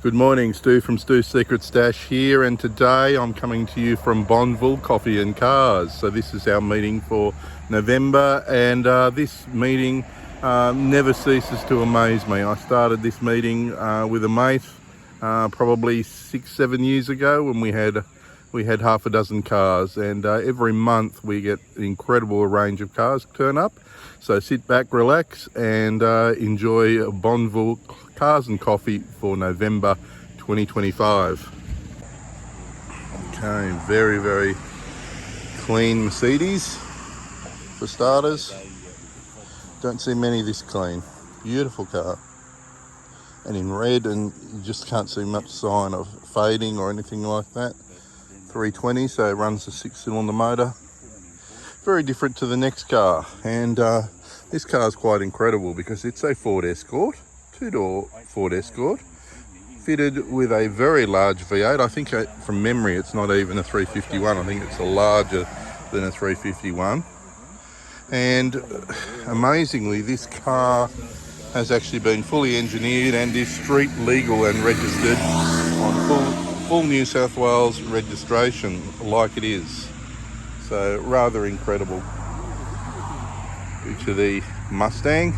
Good morning, Stoo from Stoo's Secret Stash here, and today I'm coming to you from Bonville Coffee Cars. So this is our meeting for November, and this meeting never ceases to amaze me. I started this meeting with a mate probably 6-7 years ago when we had half a dozen cars, and every month we get an incredible range of cars turn up. So sit back, relax, and enjoy Bonville Cars and Coffee for November 2025. Okay, very, very clean Mercedes for starters. Don't see many this clean. Beautiful car. And in red, and you just can't see much sign of fading or anything like that. 320, so it runs a 6-cylinder motor. Very different to the next car, and this car is quite incredible because it's a Ford Escort, two-door Ford Escort, fitted with a very large V8. I think from memory it's not even a 351, I think it's a larger than a 351. And amazingly, this car has actually been fully engineered and is street legal and registered on full New South Wales registration, like it is. So rather incredible. Due to the Mustang,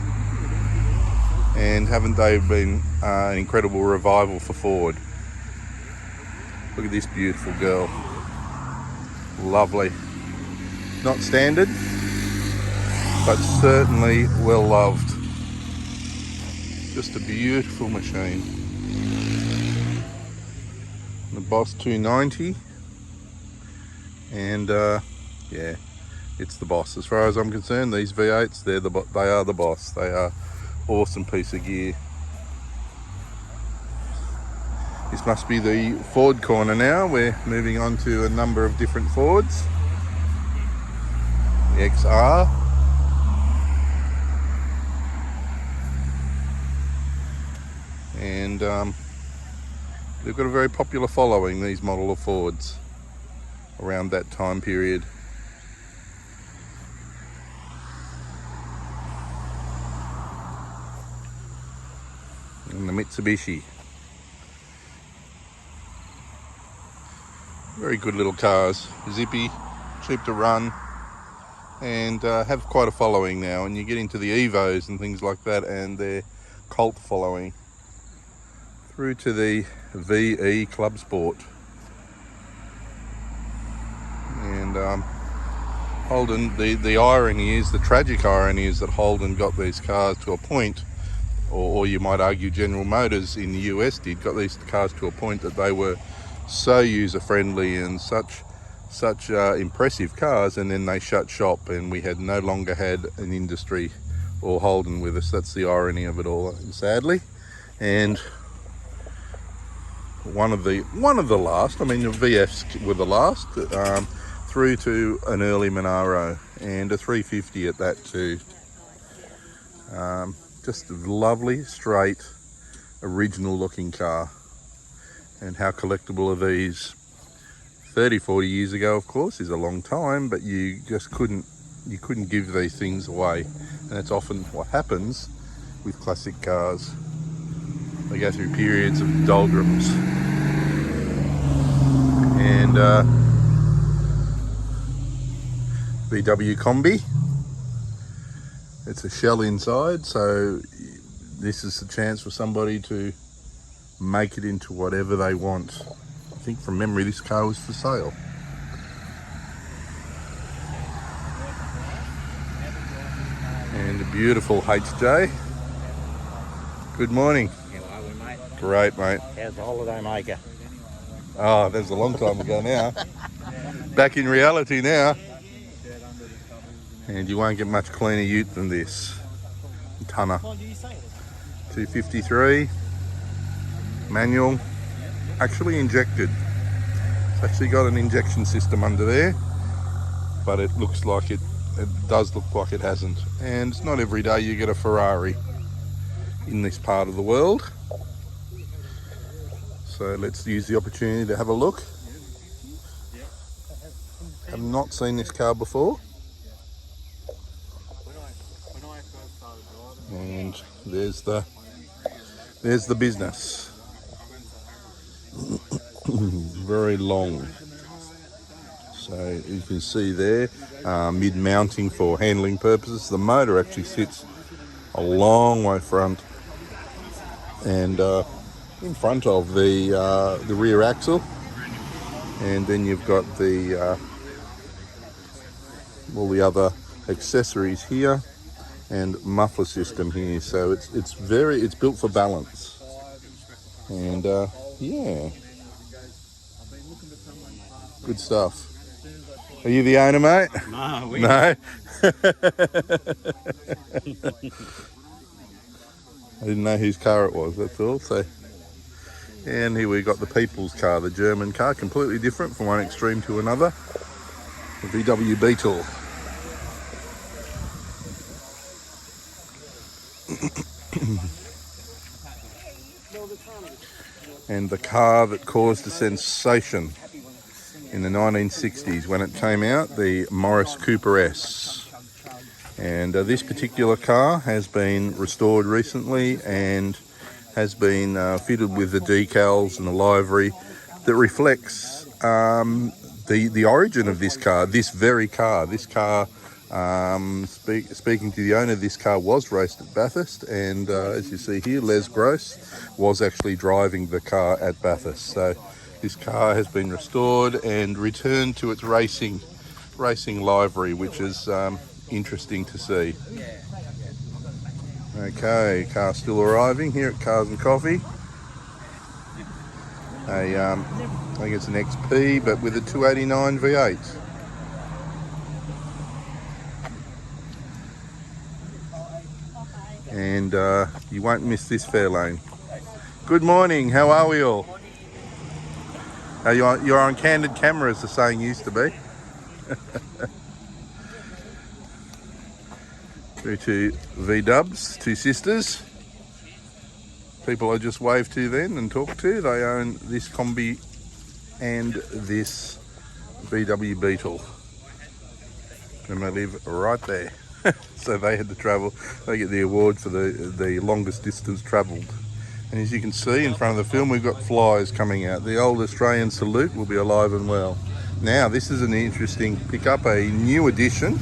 and haven't they been an incredible revival for Ford? Look at this beautiful girl. Lovely. Not standard, but certainly well loved. Just a beautiful machine. The Boss 290, and yeah, it's the boss. As far as I'm concerned, these V8s, they are the boss. They are awesome piece of gear. This must be the Ford corner now. We're moving on to a number of different Fords. The XR. And they've got a very popular following, these model of Fords, around that time period. And the Mitsubishi. Very good little cars, zippy, cheap to run, and have quite a following now. And you get into the Evos and things like that, and their cult following, through to the VE Club Sport. And Holden, the irony is, the tragic irony is that Holden got these cars to a point, or you might argue General Motors in the US got these cars to a point that they were so user-friendly and such impressive cars, and then they shut shop and we had no longer had an industry or Holden with us. That's the irony of it all, sadly. And one of the last, I mean the VFs were the last, through to an early Monaro, and a 350 at that too. Just a lovely, straight, original looking car. And how collectible are these? 30-40 years ago, of course, is a long time, but you just couldn't give these things away. And that's often what happens with classic cars. They go through periods of doldrums. And VW Combi. It's a shell inside, so this is a chance for somebody to make it into whatever they want. I think from memory this car was for sale. And a beautiful HJ. Good morning. How are we, mate? Great, mate. How's the holiday maker? Oh, that was a long time ago now. Back in reality now. And you won't get much cleaner ute than this. Tonner. 253. Manual. Actually injected. It's actually got an injection system under there. But it looks like it does look like it hasn't. And it's not every day you get a Ferrari in this part of the world. So let's use the opportunity to have a look. Have not seen this car before. And there's the business. very long. So you can see there, mid-mounting for handling purposes. The motor actually sits a long way front and in front of the rear axle, and then you've got the all the other accessories here and muffler system here. So it's built for balance, and yeah, good stuff. Are you the owner, mate? No, No. I didn't know whose car it was, that's all. So, and here we got the people's car, the German car, completely different from one extreme to another. The VW Beetle. And the car that caused a sensation in the 1960s when it came out, the Morris Cooper S. And this particular car has been restored recently and has been fitted with the decals and the livery that reflects the origin of this car, this very car. This car, speaking to the owner, this car was raced at Bathurst, and as you see here, Les Gross was actually driving the car at Bathurst. So this car has been restored and returned to its racing livery, which is interesting to see. Okay, car still arriving here at Cars and Coffee. I think it's an XP, but with a 289 V8. And you won't miss this Fairlane. Good morning, how are we all? You're on candid camera, as the saying used to be. Through to V-Dubs, two sisters. People I just waved to then and talked to. They own this Combi and this VW Beetle. And they live right there. So they had to travel. They get the award for the longest distance travelled. And as you can see in front of the film, we've got flies coming out. The old Australian salute will be alive and well. Now, this is an interesting pickup, a new addition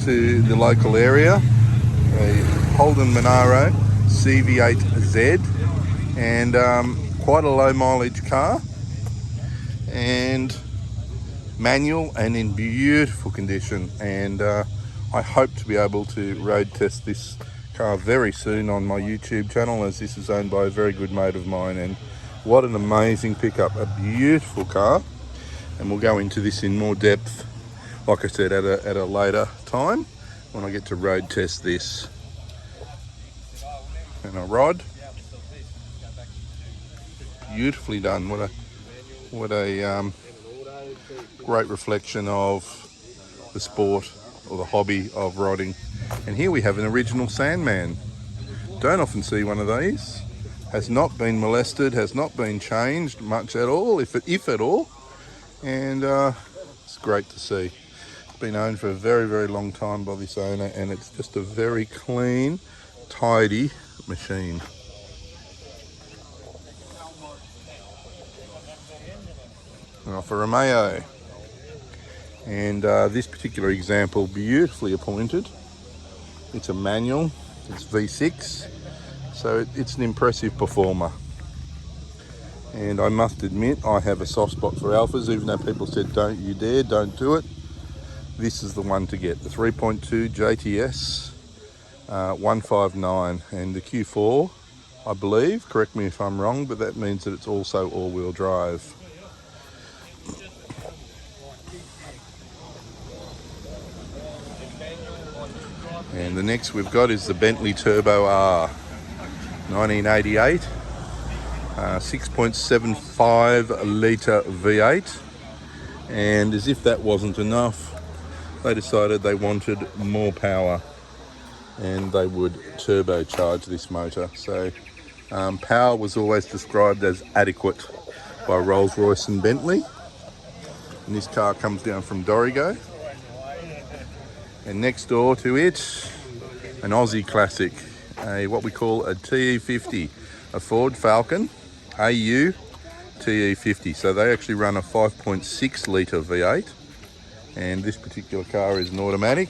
to the local area, a Holden Monaro CV8Z, and quite a low mileage car, and manual and in beautiful condition. And I hope to be able to road test this car very soon on my YouTube channel, as this is owned by a very good mate of mine. And what an amazing pickup, a beautiful car. And we'll go into this in more depth, like I said, at a later time when I get to road test this. And a rod, beautifully done. What a great reflection of the sport or the hobby of rodding. And here we have an original Sandman. Don't often see one of these. Has not been molested, has not been changed much at all, if at all. And it's great to see. It's been owned for a very, very long time by this owner, and it's just a very clean, tidy machine. Alfa Romeo. And this particular example, beautifully appointed. It's a manual, it's V6, so it's an impressive performer. And I must admit, I have a soft spot for Alphas, even though people said, don't you dare, don't do it. This is the one to get, the 3.2 JTS 159, and the Q4, I believe, correct me if I'm wrong, but that means that it's also all-wheel drive. And the next we've got is the Bentley Turbo R, 1988, 6.75 litre V8. And as if that wasn't enough, they decided they wanted more power, and they would turbocharge this motor. So power was always described as adequate by Rolls-Royce and Bentley. And this car comes down from Dorrigo. And next door to it, an Aussie classic, what we call a TE50, a Ford Falcon AU TE50. So they actually run a 5.6 litre V8, and this particular car is an automatic,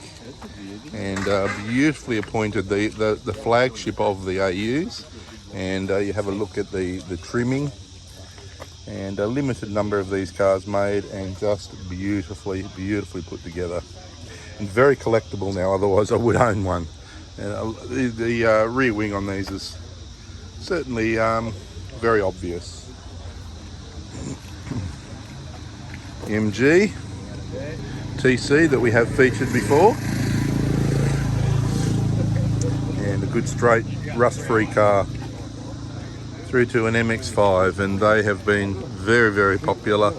and beautifully appointed, the flagship of the AUs. And you have a look at the trimming, and a limited number of these cars made, and just beautifully put together, and very collectible now, otherwise I would own one. And the rear wing on these is certainly very obvious. MG TC that we have featured before, and a good straight rust-free car through to an MX-5, and they have been very popular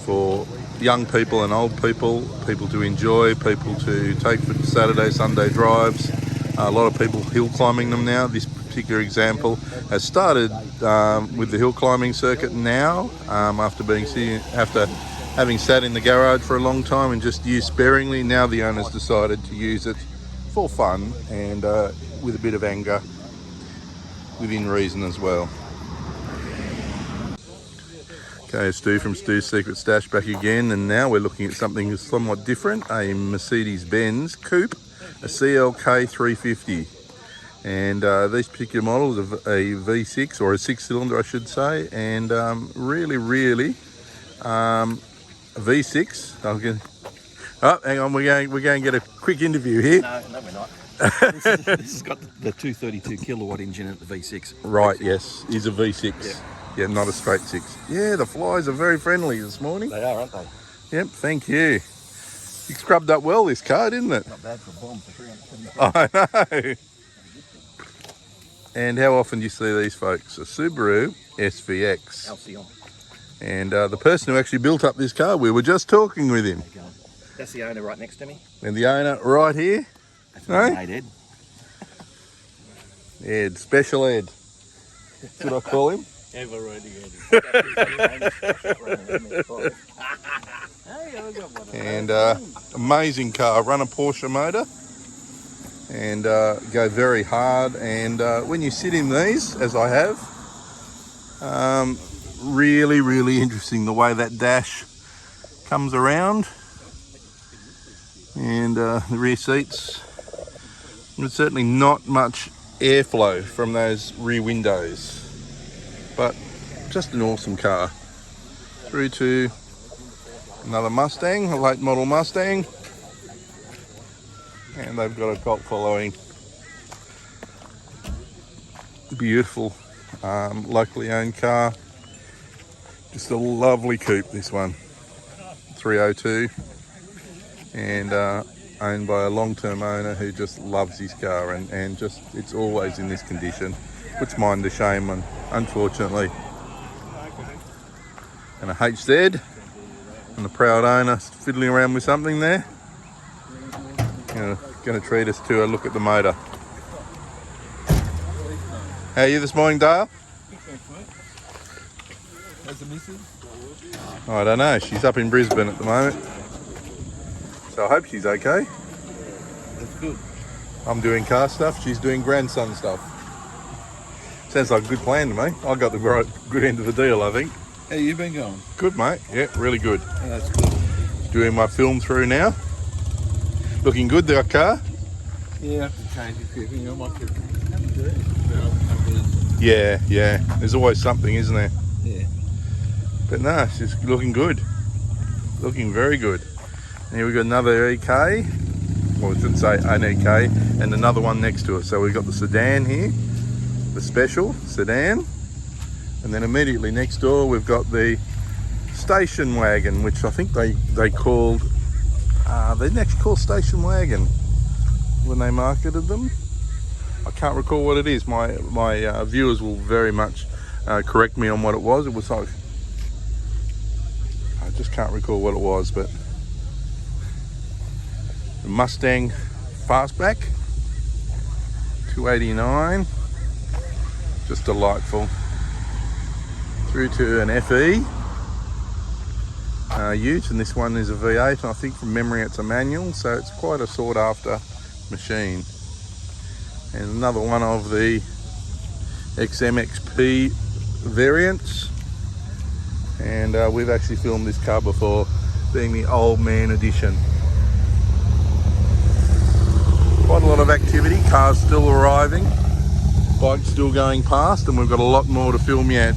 for young people and old people to enjoy, people to take for Saturday, Sunday drives. A lot of people hill climbing them now. This particular example has started with the hill climbing circuit now, after having sat in the garage for a long time and just used sparingly. Now the owner's decided to use it for fun, and with a bit of anger within reason as well. Okay, Stoo from Stoo's Secret Stash back again, and now we're looking at something somewhat different, a Mercedes-Benz Coupe, a CLK 350. And these particular models are a V6, or a 6-cylinder I should say, and really a V6. Oh, hang on, we're going to get a quick interview here. No, we're not. This has got the 232 kilowatt engine at the V6. Right, yes, is a V6. Yeah, not a straight 6. Yeah, the flies are very friendly this morning. They are, aren't they? Yep, thank you. You scrubbed up well this car, didn't it? Not bad for a bomb for 370. I know. And how often do you see these folks? A Subaru SVX. Halcyon. And the person who actually built up this car, we were just talking with him. That's the owner right next to me. And the owner right here. That's my mate Ed. Ed, Special Ed. That's what I call him. And amazing car, run a Porsche motor, and go very hard. And when you sit in these, as I have, really interesting the way that dash comes around, and the rear seats. There's certainly not much airflow from those rear windows, but just an awesome car. Through to another Mustang, a late model Mustang, and they've got a cult following. Beautiful, locally owned car. Just a lovely coupe, this one. 302, and owned by a long-term owner who just loves his car, and just, it's always in this condition. Puts mine to shame, unfortunately. And a HZ, and the proud owner fiddling around with something there. Going to treat us to a look at the motor. How are you this morning, Dale? How's the missus? I don't know, she's up in Brisbane at the moment, so I hope she's okay. That's good. I'm doing car stuff, she's doing grandson stuff. Sounds like a good plan to me. I got the good end of the deal, I think. How you been going? Good, mate. Yeah, really good. Yeah, that's good. Doing my film through now. Looking good, that car? Yeah, I have to change it quick. You know, I might get Yeah. There's always something, isn't there? Yeah. But no, it's just looking good. Looking very good. And here we've got another EK. Well, I should say an EK, and another one next to it. So we've got the sedan here, the special sedan. And then immediately next door, we've got the station wagon, which I think they called, they didn't actually call station wagon when they marketed them. I can't recall what it is. My viewers will very much correct me on what it was. It was like, I just can't recall what it was, but the Mustang Fastback 289, just delightful. Through to an FE ute, and this one is a V8, and I think from memory it's a manual, so it's quite a sought after machine. And another one of the XMXP variants, And we've actually filmed this car before, being the old man edition. Quite a lot of activity, cars still arriving, bikes still going past, and we've got a lot more to film yet.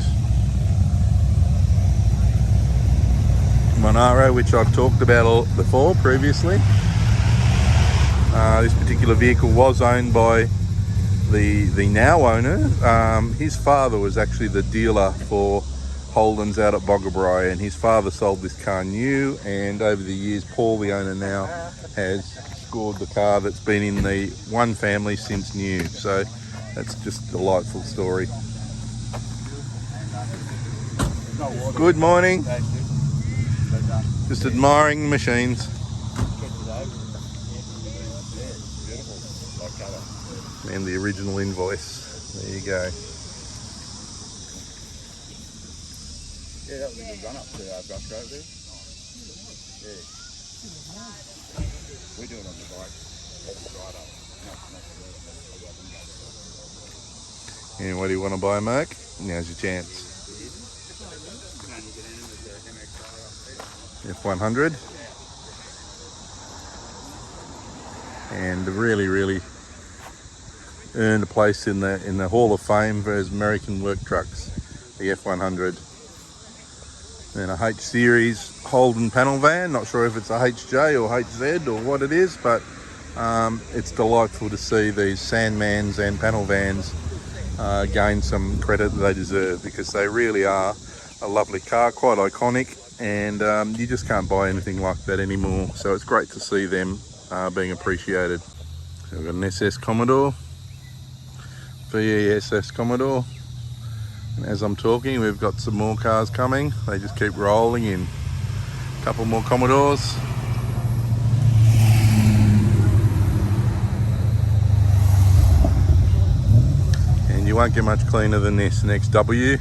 Monaro, which I've talked about before previously. This particular vehicle was owned by the now owner. His father was actually the dealer for Holden's out at Boggabri, and his father sold this car new, and over the years Paul, the owner now, has scored the car that's been in the one family since new. So that's just a delightful story. Good morning. Just admiring the machines. And the original invoice. There you go. Yeah, that was a good run up to our Brush Road there. Yeah. We're doing on the bike. Right up. And what do you want to buy, Mark? Now's your chance. F100. And really earned a place in the Hall of Fame for his American work trucks, the F100. Then a H Series Holden panel van, not sure if it's a HJ or HZ or what it is, but it's delightful to see these Sandmans and panel vans gain some credit that they deserve, because they really are a lovely car, quite iconic, and you just can't buy anything like that anymore. So it's great to see them being appreciated. So we've got an SS Commodore, VESS Commodore, and as I'm talking we've got some more cars coming. They just keep rolling in. A couple more Commodores. And you won't get much cleaner than this. An XW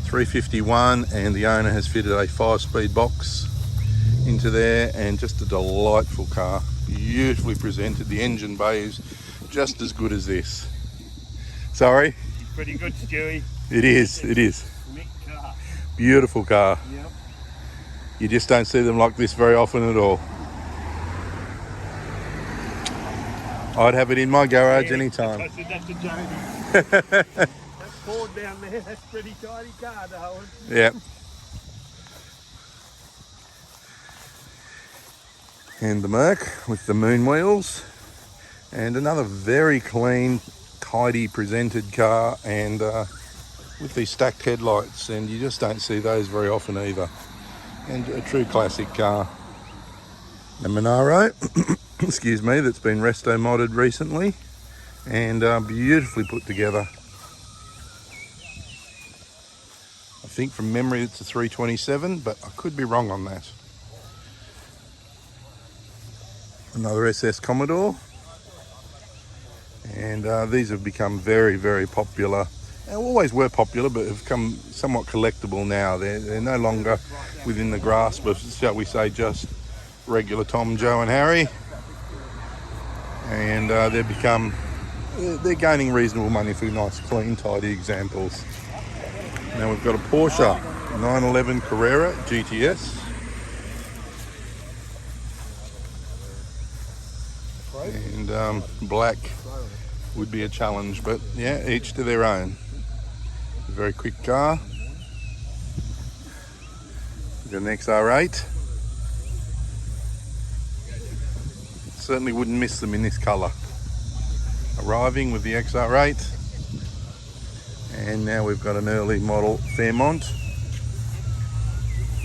351, and the owner has fitted a 5-speed box into there, and just a delightful car, beautifully presented. The engine bay is just as good as this. Sorry? Pretty good, Stewie. It is. Slick car. Beautiful car. Yep. You just don't see them like this very often at all. I'd have it in my garage anytime. I said that to Jody. That Ford down there, that's a pretty tidy car, Darwin. Yep. And the Merc with the moon wheels, and another very clean, tidy presented car, and with these stacked headlights, and you just don't see those very often either. And a true classic car. A Monaro, excuse me, that's been resto modded recently, and beautifully put together. I think from memory it's a 327, but I could be wrong on that. Another SS Commodore, and these have become very popular, and always were popular, but have become somewhat collectible now. They're no longer within the grasp of, shall we say, just regular Tom, Joe and Harry, and they're gaining reasonable money for nice, clean, tidy examples. Now we've got a Porsche 911 Carrera GTS. And black would be a challenge, but yeah, each to their own. A very quick car. We've got an XR8. Certainly wouldn't miss them in this colour. Arriving with the XR8. And now we've got an early model Fairmont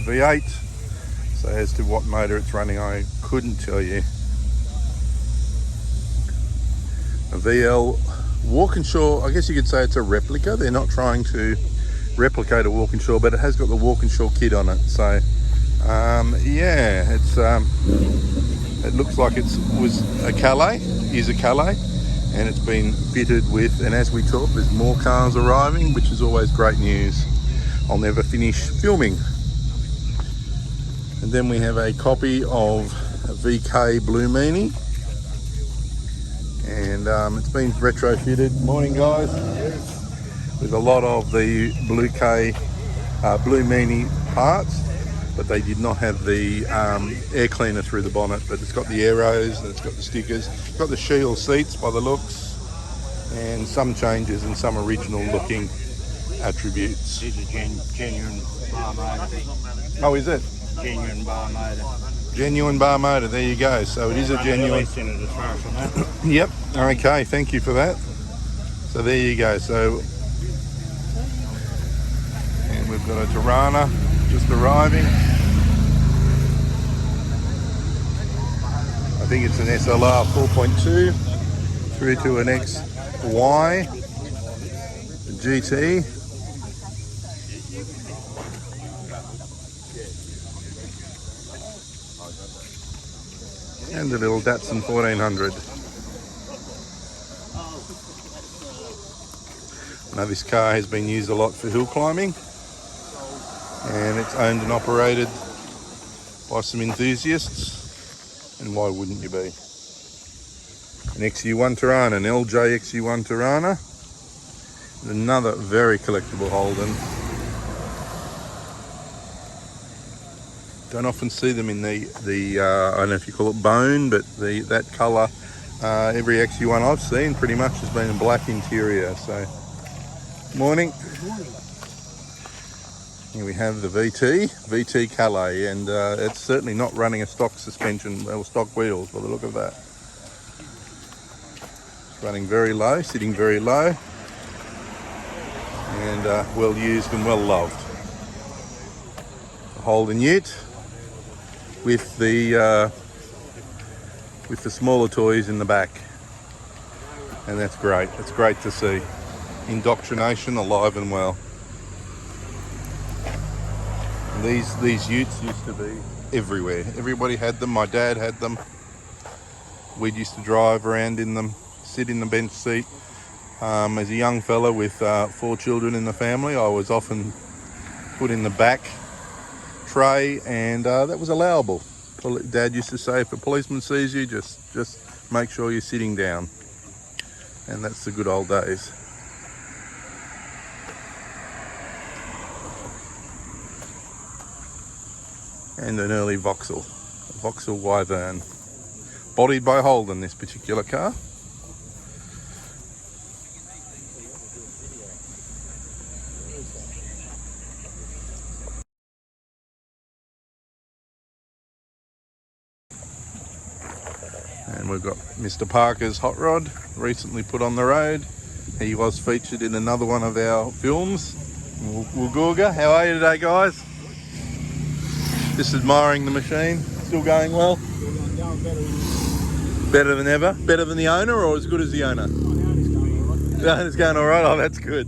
V8. So as to what motor it's running, I couldn't tell you. A VL Walkinshaw, I guess you could say it's a replica. They're not trying to replicate a Walkinshaw, but it has got the Walkinshaw kit on it. So yeah, it looks like it was a Calais, is a Calais, and it's been fitted with, and as we talk, there's more cars arriving, which is always great news. I'll never finish filming. And then we have a copy of a VK Blue Meanie, and it's been retrofitted. Morning guys. With a lot of the Blue Meanie parts, but they did not have the air cleaner through the bonnet. But it's got the arrows and it's got the stickers. It's got the shield seats by the looks, and some changes and some original looking attributes. These are genuine bar motor. Oh, is it? Genuine bar motor. Genuine bar motor, there you go. So it is a genuine. In it as far as I know. Yep, okay, thank you for that. So there you go. So, and we've got a Tirana just arriving. I think it's an SLR 4.2 through to an XY GT. And a little Datsun 1400. Now this car has been used a lot for hill climbing, and it's owned and operated by some enthusiasts, and why wouldn't you be? An XU1 Tirana, an LJ XU1 Tirana, and another very collectible Holden. Don't often see them in the I don't know if you call it bone, but that colour. Every XU1 I've seen pretty much has been in black interior. So, morning. Good morning. Here we have the VT Calais, and it's certainly not running a stock suspension or stock wheels by the look of that. It's running very low, sitting very low, and well used and well loved. Holden Ute with the smaller toys in the back, and that's great. It's great to see indoctrination alive and well. And these utes used to be everywhere. Everybody had them. My dad had them. We used to drive around in them, sit in the bench seat. As a young fella with 4 children in the family, I was often put in the back tray, and that was allowable. Dad used to say, if a policeman sees you, just make sure you're sitting down. And that's the good old days. And an early Vauxhall Wyvern, bodied by Holden, this particular car. And we've got Mr. Parker's hot rod, recently put on the road. He was featured in another one of our films. Woogooga, how are you today, guys? Just admiring the machine. Still going well? Better than ever? Better than the owner, or as good as the owner? The owner's going all right. Oh, that's good.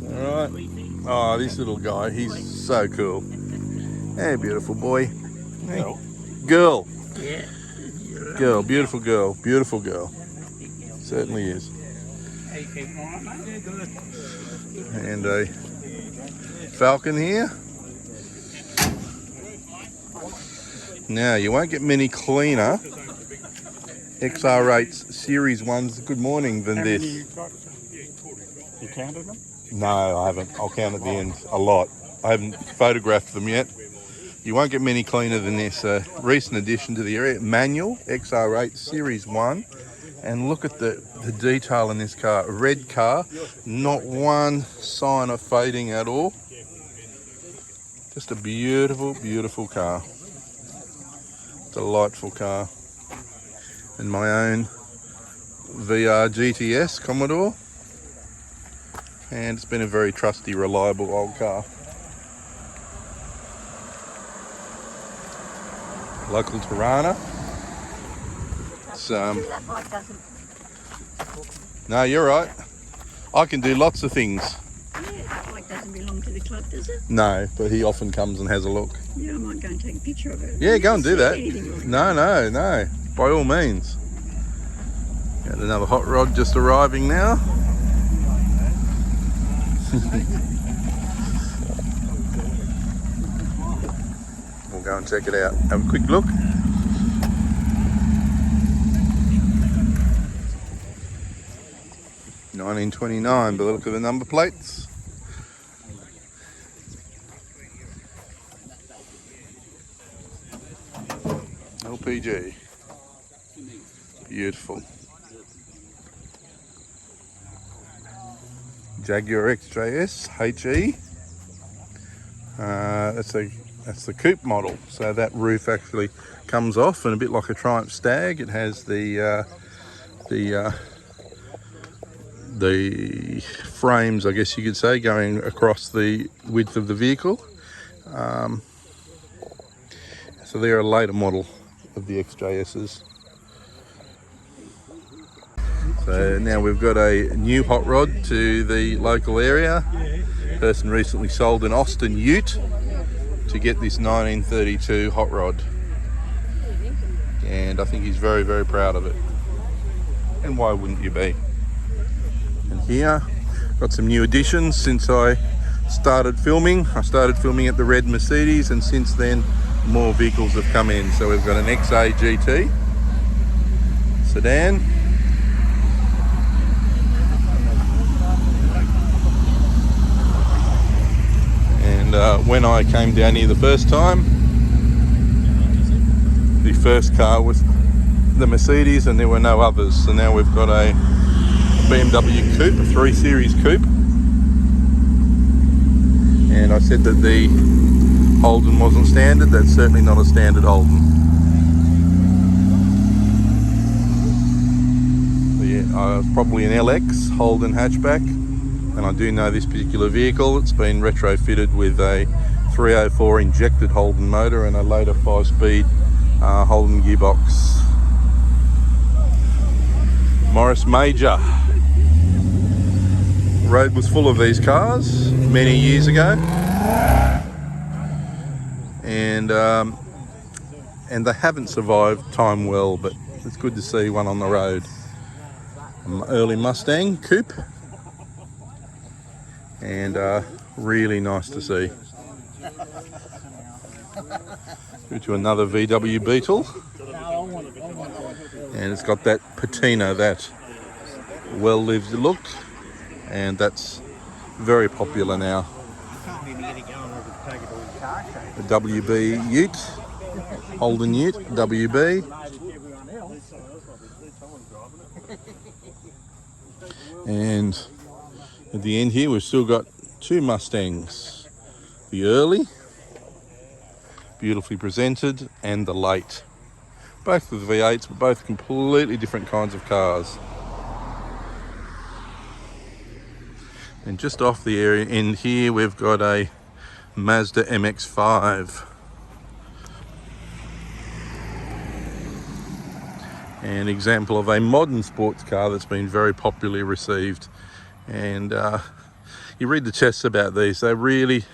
All right. Oh, this little guy, he's so cool. Hey, beautiful boy. Hey. Girl. Yeah. Girl, beautiful girl, beautiful girl. Certainly is. And a Falcon here. Now, you won't get many cleaner XR8s Series 1s, good morning, than this. You counted them? No, I haven't. I'll count at the end. A lot. I haven't photographed them yet. You won't get many cleaner than this. Recent addition to the area. Manual XR8 Series 1. And look at the detail in this car. A red car. Not one sign of fading at all. Just a beautiful, beautiful car. Delightful car. And my own VR GTS Commodore. And it's been a very trusty, reliable old car. Local Tirana. It's, no, you're right. I can do lots of things. Yeah, that bike doesn't belong to the club, does it? No, but he often comes and has a look. Yeah, I might go and take a picture of it. Yeah, go and do that. Anything. No. By all means. Got another hot rod just arriving now. We'll go and check it out. Have a quick look. $1929 by the look of the number plates. LPG. Beautiful. Jaguar XJS HE. That's the coupe model. So that roof actually comes off, and a bit like a Triumph Stag, it has the frames, I guess you could say, going across the width of the vehicle. So they're a later model of the XJSs. So now we've got a new hot rod to the local area. Person recently sold an Austin Ute to get this 1932 hot rod. And I think he's very, very proud of it. And why wouldn't you be? And here, got some new additions since I started filming. I started filming at the red Mercedes, and since then more vehicles have come in. So we've got an XA GT sedan, and when I came down here the first time, the first car was the Mercedes and there were no others. So now we've got a BMW coupe, a 3 Series coupe, and I said that the Holden wasn't standard. That's certainly not a standard Holden. So yeah, probably an LX Holden hatchback, and I do know this particular vehicle. It's been retrofitted with a 304 injected Holden motor and a later 5-speed Holden gearbox. Morris Major. Road was full of these cars many years ago, and they haven't survived time well, but it's good to see one on the road. Early Mustang coupe, and really nice to see. Through to another VW Beetle, and it's got that patina, that well-lived look, and that's very popular now. The WB Ute, Holden Ute, WB. And at the end here, we've still got 2 Mustangs. The early, beautifully presented, and the late. Both with V8s, but both completely different kinds of cars. And just off the area end here, we've got a Mazda MX-5. An example of a modern sports car that's been very popularly received. And you read the tests about these, they really,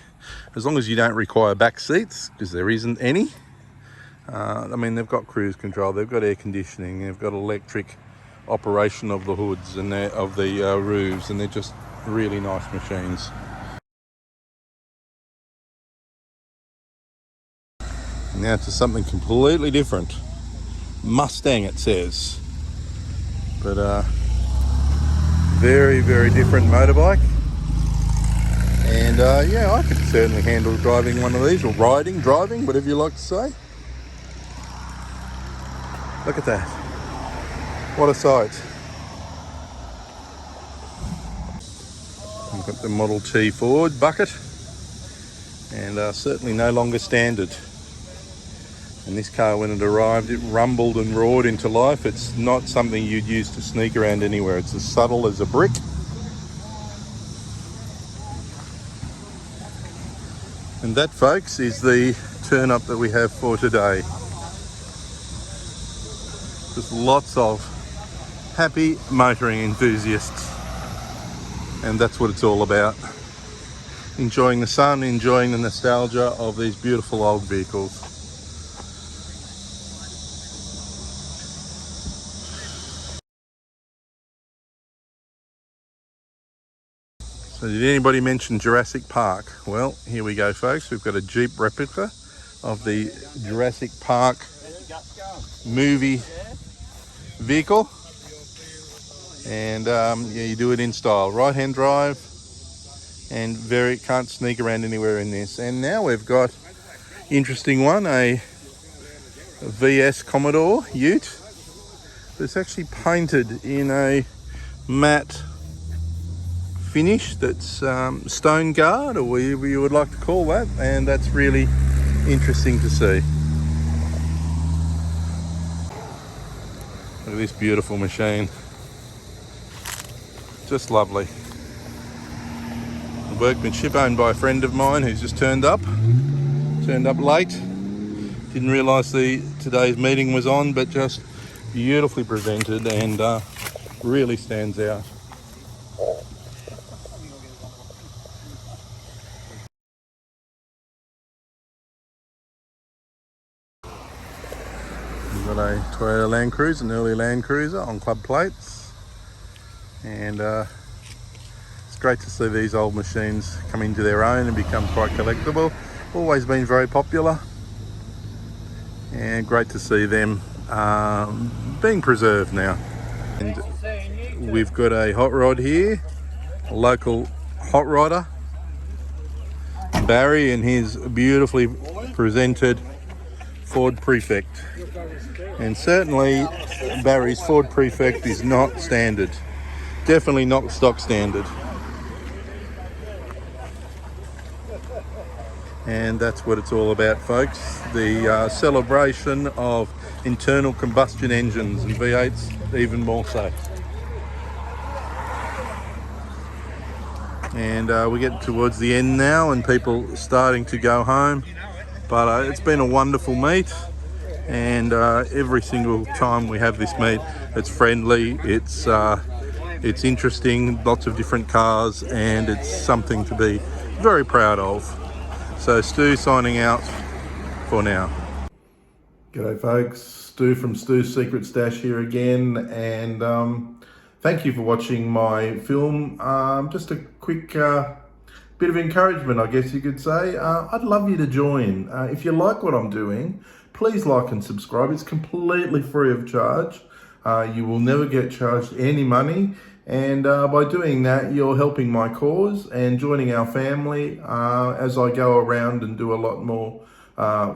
as long as you don't require back seats, because there isn't any. I mean, they've got cruise control, they've got air conditioning, they've got electric operation of the hoods and of the roofs, and they're just really nice machines. Now to something completely different. Mustang, it says, but very, very different motorbike. And yeah, I could certainly handle driving one of these, or driving, whatever you like to say. Look at that. What a sight. We've got the Model T Ford bucket, and certainly no longer standard. And this car, when it arrived, it rumbled and roared into life. It's not something you'd use to sneak around anywhere. It's as subtle as a brick. And that, folks, is the turn up that we have for today. Just lots of happy motoring enthusiasts. And that's what it's all about. Enjoying the sun, enjoying the nostalgia of these beautiful old vehicles. So did anybody mention Jurassic Park? Well, here we go, folks. We've got a Jeep replica of the Jurassic Park movie vehicle. And yeah, you do it in style. Right-hand drive, and can't sneak around anywhere in this. And now we've got interesting one, a VS Commodore ute. It's actually painted in a matte finish that's stone guard, or whatever you would like to call that, and that's really interesting to see. Look at this beautiful machine. Just lovely. Workmanship owned by a friend of mine who's just turned up late. Didn't realise today's meeting was on, but just beautifully presented and really stands out. We've got a Toyota Land Cruiser, an early Land Cruiser on club plates, and it's great to see these old machines come into their own and become quite collectible. Always been very popular, and great to see them being preserved now. And we've got a hot rod here, a local hot rodder, Barry, and his beautifully presented Ford Prefect. And certainly Barry's Ford Prefect is not standard, definitely not stock standard. And that's what it's all about, folks. The celebration of internal combustion engines, and V8s even more so. And we're getting towards the end now and people starting to go home. But it's been a wonderful meet, and every single time we have this meet, it's friendly, it's interesting, lots of different cars, and it's something to be very proud of. So Stoo signing out for now. G'day folks, Stoo from Stoo's Secret Stash here again, and thank you for watching my film. Just a quick bit of encouragement, I guess you could say. I'd love you to join. If you like what I'm doing, please like and subscribe. It's completely free of charge. You will never get charged any money. And by doing that, you're helping my cause and joining our family as I go around and do a lot more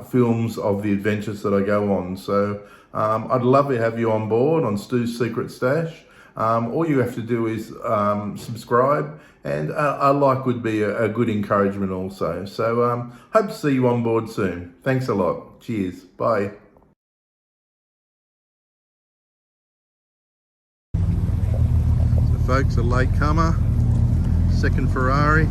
films of the adventures that I go on. So I'd love to have you on board on Stoo's Secret Stash. All you have to do is subscribe, and a like would be a good encouragement also. So hope to see you on board soon. Thanks a lot. Cheers. Bye. So folks, a late comer, second Ferrari.